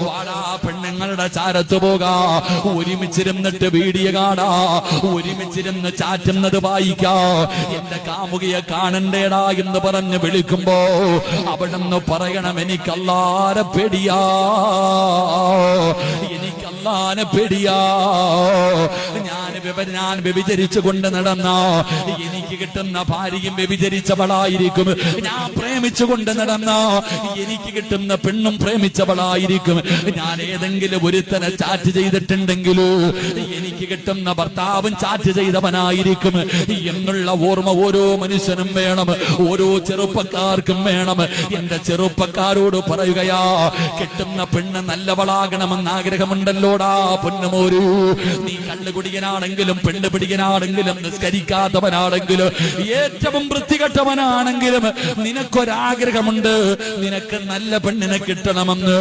വാടാ പെണ്ണുങ്ങളുടെ ചാരത്ത് പോകാ, ഒരുമിച്ചിരുന്നിട്ട് വീഡിയോ കാണാ, ഒരുമിച്ചിരുന്ന് ചാറ്റുന്നത് വായിക്കാ. എന്റെ കാമുകിയെ കാണണ്ടേടാ എന്ന് പറഞ്ഞ് വിളിക്കുമ്പോ അവിടെന്ന് പറയണം, എനിക്കല്ലാരെ പേടിയാ, എനിക്കല്ലാനെ പേടിയാ. ഞാൻ വ്യഭിചരിച്ചു കൊണ്ട് നടന്ന എനിക്ക് കിട്ടുന്ന ഭാര്യയും വ്യഭിചരിച്ചവളായിരിക്കും. ഞാൻ പ്രേമിച്ചു കൊണ്ട് നടന്ന എനിക്ക് കിട്ടുന്ന പെണ്ണും പ്രേമിച്ചവളായിരിക്കും. ഞാൻ ഏതെങ്കിലും ഒരുത്തനെ ചാറ്റ് ചെയ്തിട്ടുണ്ടെങ്കിലോ എനിക്ക് കിട്ടുന്ന ഭർത്താവും ചാറ്റ് ചെയ്തവനായിരിക്കും എന്നുള്ള ഓർമ്മ ഓരോ മനുഷ്യനും വേണം, ഓരോ ചെറുപ്പക്കാർക്കും വേണം. എന്റെ ചെറുപ്പക്കാരോട് പറയുകയാ, കിട്ടുന്ന പെണ്ണ് നല്ലവളാകണമെന്ന് ആഗ്രഹമുണ്ടല്ലോടാ പൊന്നുമോരു. നീ കള്ളുകുടിയനാണെങ്കിലും പെണ്ണ് പിടിക്കനാണെങ്കിലും നിസ്കരിക്കാത്തവനാണെങ്കിലും ഏറ്റവും വൃത്തികെട്ടവനാണെങ്കിലും നിനക്കൊരാഗ്രഹമുണ്ട്, നിനക്ക് നല്ല പെണ്ണിനെ കിട്ടണമെന്ന്.